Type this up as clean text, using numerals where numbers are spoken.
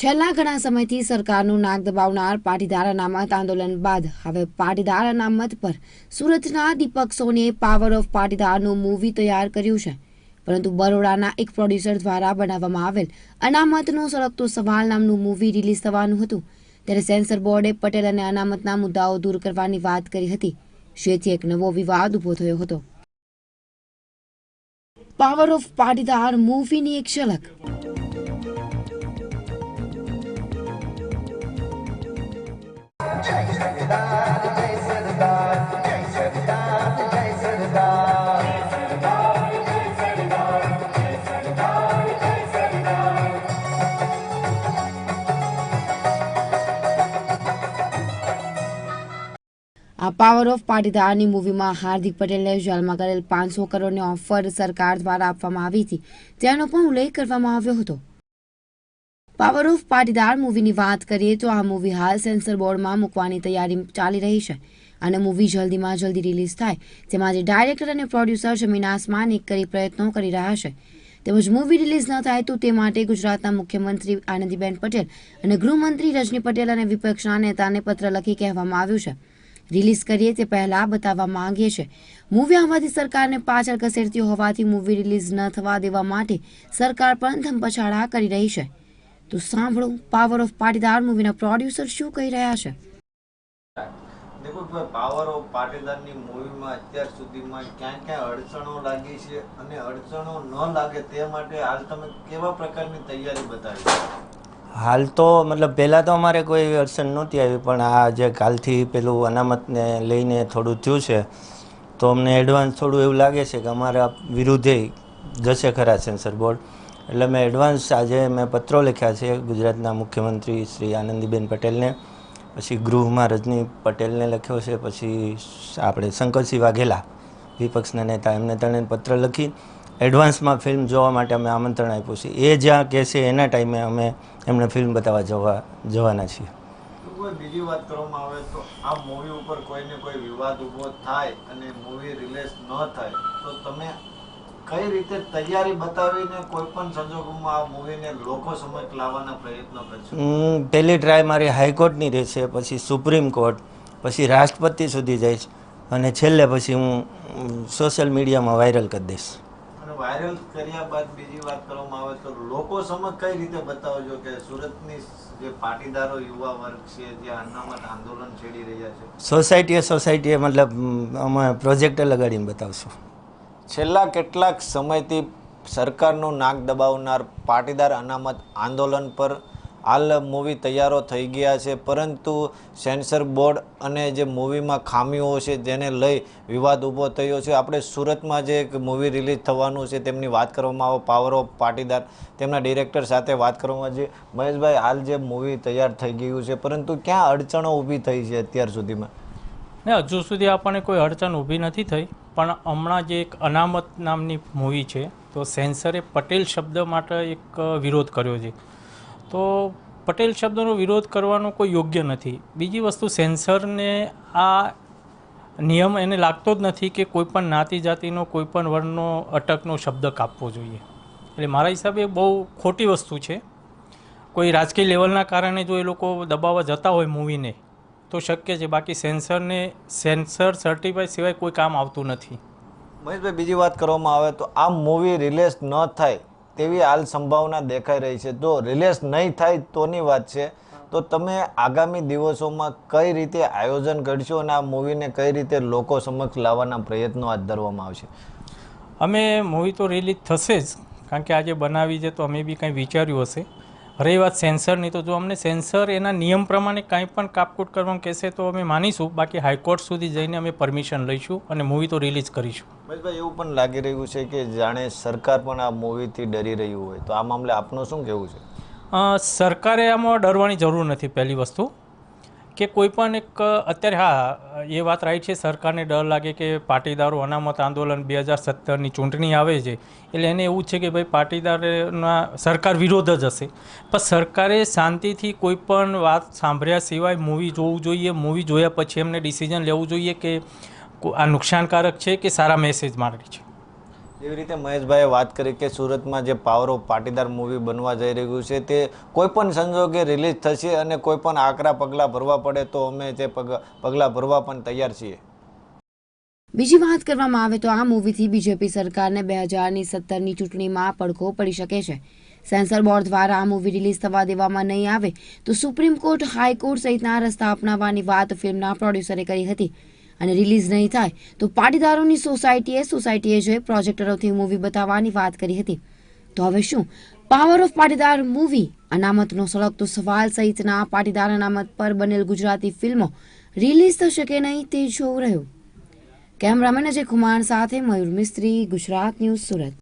છેલ્લા ઘણા સમયથી સરકારનું નાક દબાવનાર પાટીદાર અનામત આંદોલન બાદ હવે પાટીદાર અનામત પર સુરતના દીપક સોનીએ પાવર ઓફ પાટીદારનું મૂવી તૈયાર કર્યું છે, પરંતુ બરોડાના એક પ્રોડ્યુસર દ્વારા બનાવવામાં આવેલ અનામતનો સળગતો સવાલ નામનું મૂવી રિલીઝ થવાનું હતું, ત્યારે સેન્સર બોર્ડે પટેલ અને અનામતના મુદ્દાઓ દૂર કરવાની વાત કરી હતી, જેથી એક નવો વિવાદ ઊભો થયો હતો। પાવર ઓફ પાટીદાર મૂવીની એક ઝલક। આ પાવર ઓફ પાટીદારની મૂવીમાં હાર્દિક પટેલને જેલમાં કરેલ 500 કરોડની ઓફર સરકાર દ્વારા આપવામાં આવી હતી, તેનો પણ ઉલ્લેખ કરવામાં આવ્યો હતો। પાવર ઓફ પાટીદાર મૂવીની વાત કરીએ તો આ મૂવી હાલ સેન્સર બોર્ડમાં મૂકવાની તૈયારી ચાલી રહી છે અને મૂવી જલ્દીમાં જલ્દી રિલીઝ થાય તે માટે ડાયરેક્ટર અને પ્રોડ્યુસર જમીન આસમાન એક કરી પ્રયત્નો કરી રહ્યા છે। તેમજ મૂવી રિલીઝ ન થાય તો તે માટે ગુજરાતના મુખ્યમંત્રી આનંદીબેન પટેલ અને ગૃહમંત્રી રજની પટેલ અને વિપક્ષના નેતાને પત્ર લખી કહેવામાં આવ્યું છે। રિલીઝ કરીએ તે પહેલા બતાવવા માંગીએ છીએ મૂવી આવવાથી સરકારને પાછળ ખસેડતી હોવાથી મૂવી રિલીઝ ન થવા દેવા માટે સરકાર પણ ધમપછાડા કરી રહી છે। તો સાંભળો પાવર ઓફ પાટીદાર મૂવીના પ્રોડ્યુસર શું કહી રહ્યા છે। देखो पावर ऑफ पाटीदार मूवी અત્યાર સુધીમાં ક્યાં ક્યાં અડચણો લાગી છે અને અડચણો ન લાગે તે માટે હાલ તમે કેવા પ્રકારની તૈયારી બતાવી? હાલ તો મતલબ પહેલાં તો અમારે કોઈ અડચણ નહોતી આવી, પણ આ જે કાલથી પેલું અનામતને લઈને થોડું થયું છે તો અમને એડવાન્સ થોડું એવું લાગે છે કે અમારા વિરુદ્ધે જશે ખરા સેન્સર બોર્ડ, એટલે મેં એડવાન્સ આજે મેં પત્રો લખ્યા છે ગુજરાતના મુખ્યમંત્રી શ્રી આનંદીબેન પટેલને, પછી ગૃહમાં રજની પટેલને લખ્યો છે, પછી આપણે શંકરસિંહ વાઘેલા વિપક્ષના નેતા એમને ત્રણે પત્ર લખી એડવાન્સમાં ફિલ્મ જોવા માટે અમે આમંત્રણ આપ્યું છે। એ જ્યાં કહેશે એના ટાઈમે અમે એમને ફિલ્મ બતાવવા જવાના છીએ। બીજી વાત કરવામાં આવે તો આ મૂવી ઉપર કોઈને કોઈ વિવાદ ઊભો થાય અને મૂવી રિલીઝ ન થાય તો તમે કઈ રીતે તૈયારી બતાવીને કોઈ પણ સંજોગોમાં આ મૂવીને લોકો સમક્ષ લાવવાના પ્રયત્નો કરશો? પહેલી ટ્રાય મારી હાઈકોર્ટની રહેશે, પછી સુપ્રીમ કોર્ટ, પછી રાષ્ટ્રપતિ સુધી જઈશ અને છેલ્લે પછી હું સોશિયલ મીડિયામાં વાયરલ કરી દઈશ। અને વાયરલ કર્યા બાદ બીજી વાત કરવામાં આવે તો લોકો સમક્ષ કઈ રીતે બતાવજો કે સુરતની જે પાટીદારો યુવા વર્ગ છે જે અનામત આંદોલન છેડી રહ્યા છે? સોસાયટીએ મતલબ અમે પ્રોજેક્ટર લગાડીને બતાવશું। છેલ્લા કેટલાક સમયથી સરકારનું નાક દબાવનાર પાટીદાર અનામત આંદોલન પર હાલ મૂવી તૈયારો થઈ ગયા છે, પરંતુ સેન્સર બોર્ડ અને જે મૂવીમાં ખામીઓ છે જેને લઈ વિવાદ ઊભો થયો છે। આપણે સુરતમાં જે એક મૂવી રિલીઝ થવાનું છે તેમની વાત કરવામાં આવે પાવર ઓફ પાટીદાર, તેમના ડિરેક્ટર સાથે વાત કરવામાં આવે છે। મહેશભાઈ, હાલ જે મૂવી તૈયાર થઈ ગયું છે પરંતુ ક્યાં અડચણો ઊભી થઈ છે અત્યાર સુધીમાં? ને હજુ સુધી આપણને કોઈ અડચણ ઊભી નથી થઈ, પણ હમણાં જે એક અનામત નામની મૂવી છે તો સેન્સરે પટેલ શબ્દ માટે એક વિરોધ કર્યો છે, તો પટેલ શબ્દનો વિરોધ કરવાનો કોઈ યોગ્ય નથી। બીજી વસ્તુ, સેન્સરને આ નિયમ એને લાગતો જ નથી કે કોઈપણ જ્ઞાતિ જાતિનો કોઈપણ વર્ણનો અટકનો શબ્દ કાપવો જોઈએ, એટલે મારા હિસાબે બહુ ખોટી વસ્તુ છે। કોઈ રાજકીય લેવલના કારણે જો એ લોકો દબાવવા જતા હોય મૂવીને તો શક્ય છે, બાકી સેન્સર સર્ટિફાઈ સિવાય કોઈ કામ આવતું નથી। મહેશભાઈ, બીજી વાત કરવામાં આવે તો આ મૂવી રિલીઝ ન થાય તેવી હાલ સંભાવના દેખાઈ રહી છે, જો રિલીઝ નહીં થાય તોની વાત છે, તો તમે આગામી દિવસોમાં કઈ રીતે આયોજન કરશો અને આ મૂવીને કઈ રીતે લોકો સમક્ષ લાવવાના પ્રયત્નો હાથ ધરવામાં આવશે? અમે મૂવી તો રિલીઝ થશે જ, કારણ કે આજે બનાવી છે તો અમે બી કંઈ વિચાર્યું હશે। રહી વાત સેન્સરની, તો જો અમને સેન્સર એના નિયમ પ્રમાણે કાંઈ પણ કાપકૂટ કરવાનું કહેશે તો અમે માનીશું, બાકી હાઈકોર્ટ સુધી જઈને અમે પરમિશન લઈશું અને મૂવી તો રિલીઝ કરીશું। ભાઈ, એવું પણ લાગી રહ્યું છે કે જાણે સરકાર પણ આ મૂવીથી ડરી રહ્યું હોય, તો આ મામલે આપનું શું કહેવું છે? સરકારે આમાં ડરવાની જરૂર નથી। પહેલી વસ્તુ કે કોઈ પણ એક અત્યારે હા એ વાત રાઈટ છે, સરકારને ડર લાગે કે પાટીદારો અનામત આંદોલન 2017ની ચૂંટણી આવે છે એટલે એને એવું છે કે ભાઈ પાટીદારના સરકાર વિરોધ જ હશે, પણ સરકારે શાંતિથી કોઈ પણ વાત સાંભળ્યા સિવાય મૂવી જોવું જોઈએ। મૂવી જોયા પછી એમને ડિસિઝન લેવું જોઈએ કે આ નુકસાનકારક છે કે સારા મેસેજ માટે છે। જેવી રીતે મહેશભાઈએ વાત કરી કે સુરતમાં જે પાવર ઓફ પાટીદાર મૂવી બનવા જઈ રહ્યું છે તે કોઈ પણ સંજોગે રિલીઝ થશે અને કોઈ પણ આકરા પગલાં ભરવા પડે તો અમે તે પગલાં ભરવા પણ તૈયાર છીએ. બીજી વાત કરવામાં આવે તો આ મૂવીથી બીજેપી સરકારને 2017ની ચૂંટણીમાં પડઘો પડી શકે છે. સેન્સર બોર્ડ દ્વારા આ મૂવી રિલીઝ થવા દેવામાં નહીં આવે તો સુપ્રીમ કોર્ટ, હાઈકોર્ટ સહિતના રસ્તા અપનાવવાની વાત ફિલ્મના પ્રોડ્યુસરે કરી હતી અને રિલીઝ નહીં થાય તો પાટીદારોની સોસાયટીએ જઈ પ્રોજેક્ટરોથી મૂવી બતાવવાની વાત કરી હતી. તો હવે શું પાવર ઓફ પાટીદાર મૂવી અનામતનો સળગતો સવાલ સહિતના પાટીદાર અનામત પર બનેલ ગુજરાતી ફિલ્મો રિલીઝ થશે કે નહીં તે જોવું રહ્યું. કેમેરામેન અજય કુમાર સાથે મયુર મિસ્ત્રી, ગુજરાત ન્યૂઝ, સુરત.